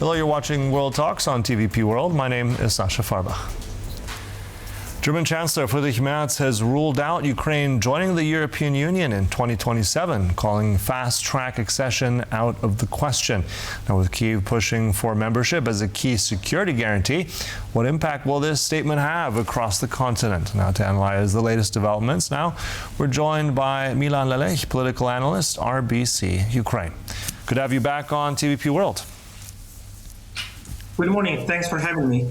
Hello, you're watching World Talks on TVP World. My name is Sascha Fahrbach. German Chancellor Friedrich Merz has ruled out Ukraine joining the European Union in 2027, calling fast-track accession out of the question. Now, with Kyiv pushing for membership as a key security guarantee, what impact will this statement have across the continent? Now, to analyze the latest developments, now we're joined by Milan Lelich, political analyst, RBC Ukraine. Good to have you back on TVP World. Good morning. Thanks for having me.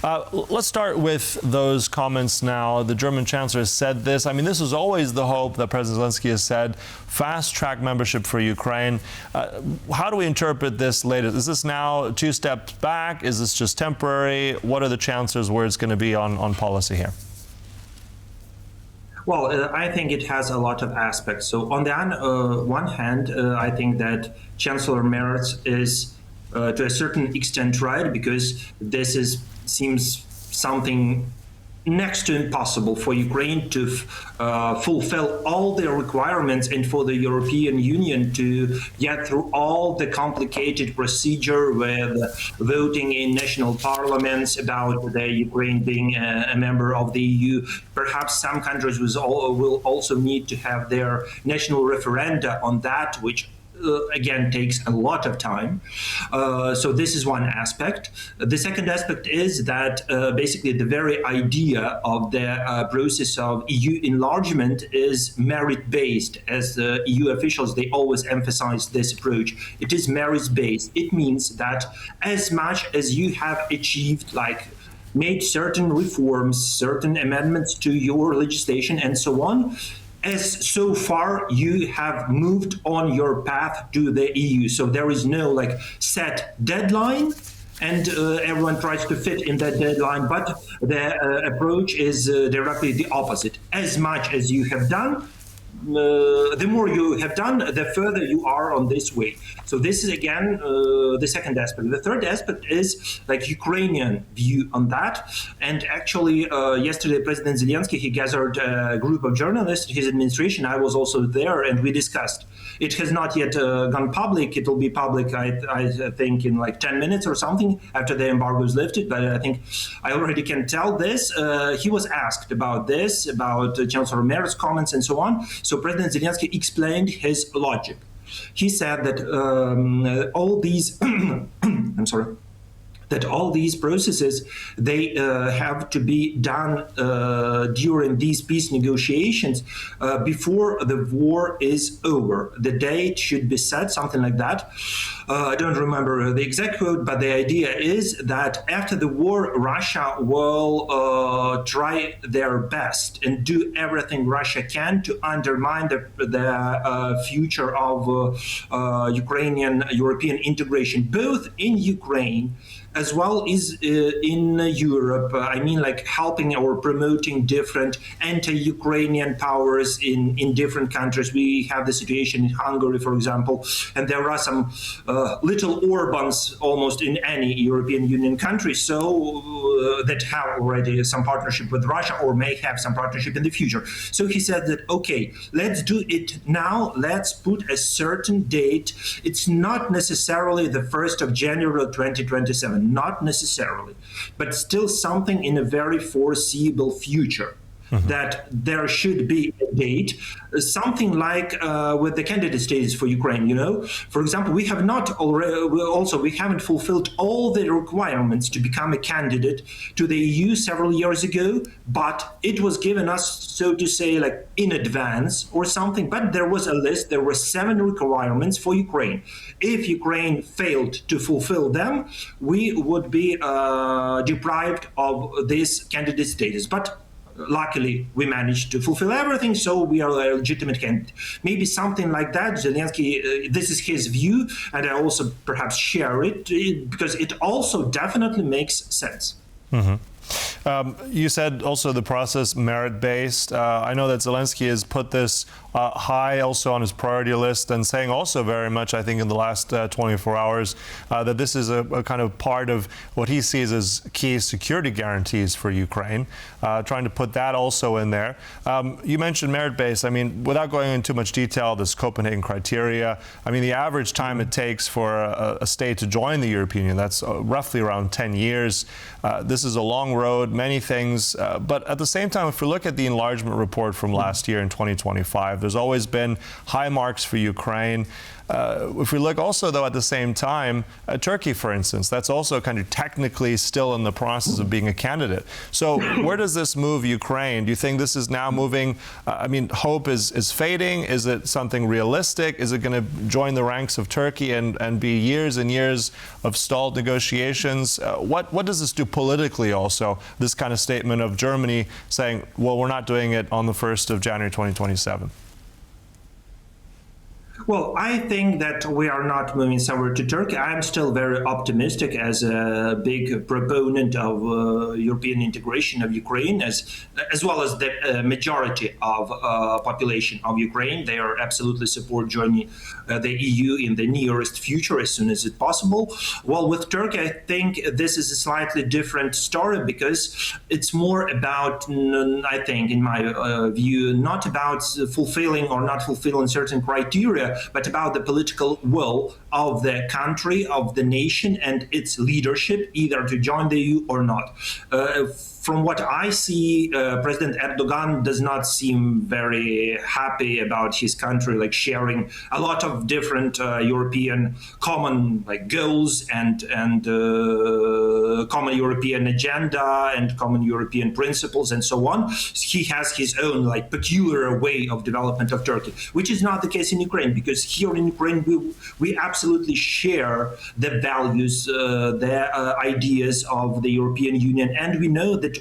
Let's start with those comments now. The German Chancellor said this. I mean, this was always the hope that President Zelensky has said, fast-track membership for Ukraine. How do we interpret this latest? Is this now 2 steps back? Is this just temporary? What are the Chancellor's words going to be on policy here? Well, I think it has a lot of aspects. So on the one hand, I think that Chancellor Merz is to a certain extent right, because this seems something next to impossible for Ukraine to fulfill all the requirements and for the European Union to get through all the complicated procedure with voting in national parliaments about the Ukraine being a member of the EU. Perhaps some countries will also need to have their national referenda on that, which again takes a lot of time. So this is one aspect. The second aspect is that basically the very idea of the process of EU enlargement is merit-based. As the EU officials, they always emphasize this approach. It is merit-based. It means that as much as you have achieved, like made certain reforms, certain amendments to your legislation and so on, as so far you have moved on your path to the EU. So there is no like set deadline, and everyone tries to fit in that deadline, but the approach is directly the opposite. As much as you have done, the more you have done, the further you are on this way. So this is again the second aspect. The third aspect is like Ukrainian view on that. And actually, yesterday, President Zelensky, he gathered a group of journalists, his administration. I was also there, and we discussed. It has not yet gone public. It will be public, I think, in like 10 minutes or something after the embargo is lifted. But I think I already can tell this. He was asked about this, about Chancellor Merz's comments and so on. So President Zelensky explained his logic. He said that all these, that all these processes, they have to be done during these peace negotiations before the war is over. The date should be set, something like that. I don't remember the exact quote, but the idea is that after the war, Russia will try their best and do everything Russia can to undermine the future of Ukrainian European integration, both in Ukraine as well as in Europe. I mean, like helping or promoting different anti-Ukrainian powers in different countries. We have the situation in Hungary, for example, and there are some little Orbans almost in any European Union country, so that have already some partnership with Russia or may have some partnership in the future. So he said that, okay, let's do it now. Let's put a certain date. It's not necessarily the 1st of January 2027. Not necessarily, but still something in a very foreseeable future. That there should be a date, something like with the candidate status for Ukraine, you know. For example, we haven't fulfilled all the requirements to become a candidate to the EU several years ago, but it was given us, so to say, like in advance or something. But there was a list, there were 7 requirements for Ukraine. If Ukraine failed to fulfill them, we would be deprived of this candidate status. But luckily, we managed to fulfill everything, so we are a legitimate candidate. Maybe something like that. Zelensky, this is his view, and I also perhaps share it, because it also definitely makes sense. You said also the process merit-based. I know that Zelensky has put this high also on his priority list, and saying also very much, I think, in the last 24 hours, that this is a kind of part of what he sees as key security guarantees for Ukraine, trying to put that also in there. You mentioned merit-based. I mean, without going into too much detail, this Copenhagen criteria, I mean, the average time it takes for a state to join the European Union, that's roughly around 10 years. This is a long road, many things, but at the same time, if we look at the enlargement report from last year in 2025, there's always been high marks for Ukraine. If we look also, though, at the same time, Turkey, for instance, that's also kind of technically still in the process of being a candidate. So where does this move Ukraine? Do you think this is now moving? I mean, hope is fading. Is it something realistic? Is it going to join the ranks of Turkey and be years and years of stalled negotiations? What does this do politically also, this kind of statement of Germany saying, well, we're not doing it on the 1st of January 2027? Well, I think that we are not moving somewhere to Turkey. I'm still very optimistic as a big proponent of European integration of Ukraine, as well as the majority of population of Ukraine. They are absolutely support joining the EU in the nearest future as soon as it's possible. Well, with Turkey, I think this is a slightly different story because it's more about, I think, in my view, not about fulfilling or not fulfilling certain criteria, but about the political will of the country, of the nation and its leadership, either to join the EU or not. From what I see, President Erdogan does not seem very happy about his country, like sharing a lot of different European common goals and common European agenda and common European principles and so on. He has his own peculiar way of development of Turkey, which is not the case in Ukraine, because here in Ukraine we absolutely share the values, the ideas of the European Union, and we know that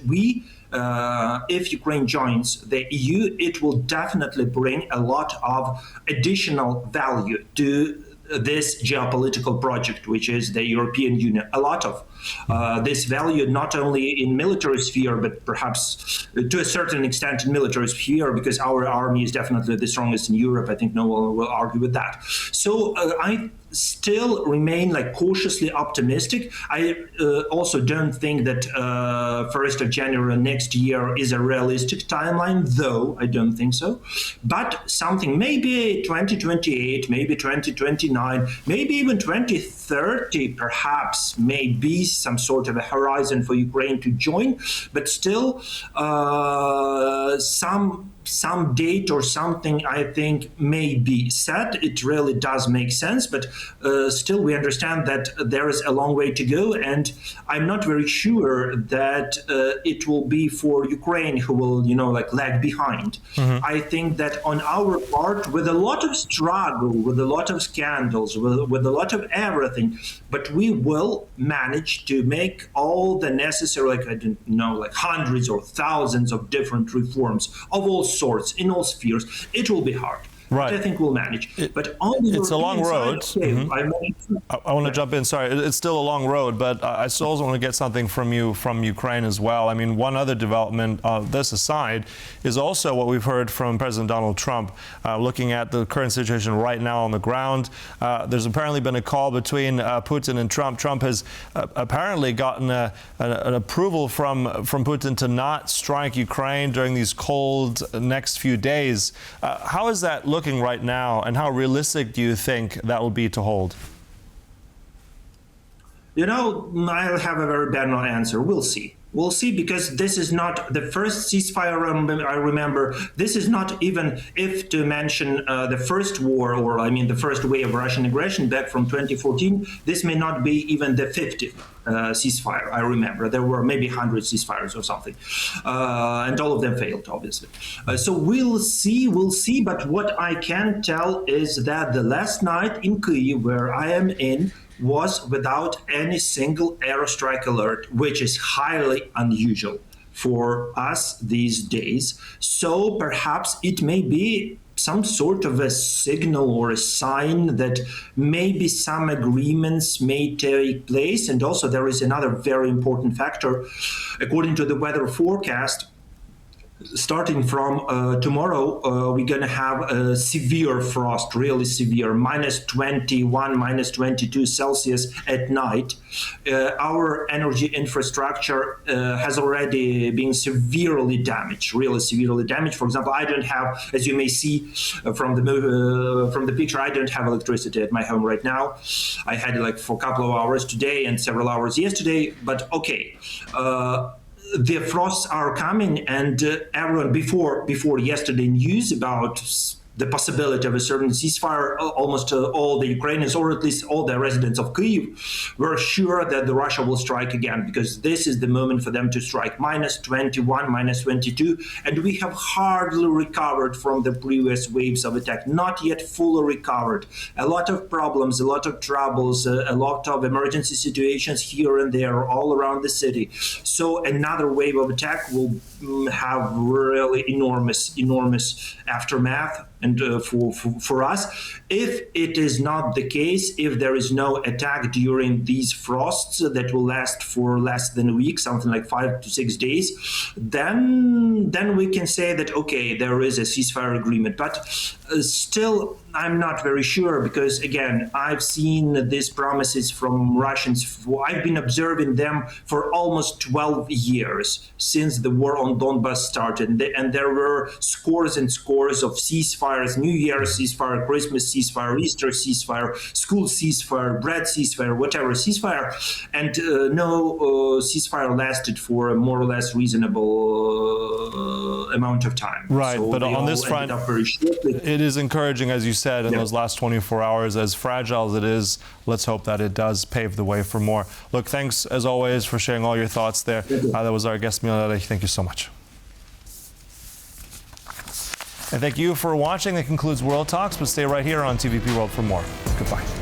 if Ukraine joins the EU, it will definitely bring a lot of additional value to this geopolitical project, which is the European Union. A lot of this value, not only in military sphere, but perhaps to a certain extent in military sphere, because our army is definitely the strongest in Europe. I think no one will argue with that. So I still remain cautiously optimistic. I also don't think that 1st of January next year is a realistic timeline, though I don't think so. But something, maybe 2028, maybe 2029, maybe even 2030, perhaps, may be some sort of a horizon for Ukraine to join. But still, some date or something, I think, may be set. It really does make sense, but still we understand that there is a long way to go, and I'm not very sure that it will be for Ukraine who will, lag behind. Mm-hmm. I think that on our part, with a lot of struggle, with a lot of scandals, with a lot of everything, but we will manage to make all the necessary, hundreds or thousands of different reforms of all sorts, in all spheres. It will be hard. Right. But I think we'll manage. But on the it's a long road. Mm-hmm. I want to jump in. Sorry, it's still a long road, but I still also want to get something from you from Ukraine as well. I mean, one other development, this aside, is also what we've heard from President Donald Trump, looking at the current situation right now on the ground. There's apparently been a call between Putin and Trump. Trump has apparently gotten an approval from Putin to not strike Ukraine during these cold next few days. How is that looking right now, and how realistic do you think that will be to hold? I'll have a very banal answer. We'll see. We'll see, because this is not the first ceasefire I remember. This is not even, if to mention the first war, or the first wave of Russian aggression back from 2014, this may not be even the 50th ceasefire I remember. There were maybe 100 ceasefires or something. And all of them failed, obviously. So we'll see. But what I can tell is that the last night in Kyiv, where I am in, was without any single airstrike alert, which is highly unusual for us these days. So perhaps it may be some sort of a signal or a sign that maybe some agreements may take place. And also there is another very important factor. According to the weather forecast, starting from tomorrow, we're going to have a severe frost, really severe, minus 21, minus 22 Celsius at night. Our energy infrastructure has already been severely damaged, really severely damaged. For example, I don't have, as you may see from the picture, I don't have electricity at my home right now. I had it like for a couple of hours today and several hours yesterday, but okay. The frosts are coming, and everyone before yesterday news about the possibility of a certain ceasefire, almost all the Ukrainians, or at least all the residents of Kyiv, were sure that the Russia will strike again, because this is the moment for them to strike. Minus 21, minus 22, and we have hardly recovered from the previous waves of attack, not yet fully recovered. A lot of problems, a lot of troubles, a lot of emergency situations here and there all around the city. So another wave of attack will have really enormous aftermath. And for us, if it is not the case, if there is no attack during these frosts that will last for less than a week, something like 5 to 6 days, then we can say that, okay, there is a ceasefire agreement. But still, I'm not very sure, because, again, I've seen these promises from Russians. I've been observing them for almost 12 years since the war on Donbass started. And there were scores and scores of ceasefires, New Year's ceasefire, Christmas ceasefire, Easter ceasefire, school ceasefire, bread ceasefire, whatever ceasefire. And no ceasefire lasted for a more or less reasonable amount of time. Right, so but on this front, it is encouraging, as you said, in those last 24 hours, as fragile as it is. Let's hope that it does pave the way for more. Look, thanks as always for sharing all your thoughts there. That was our guest, Milan Lelich. Thank you so much. And thank you for watching. That concludes World Talks, but stay right here on TVP World for more. Goodbye.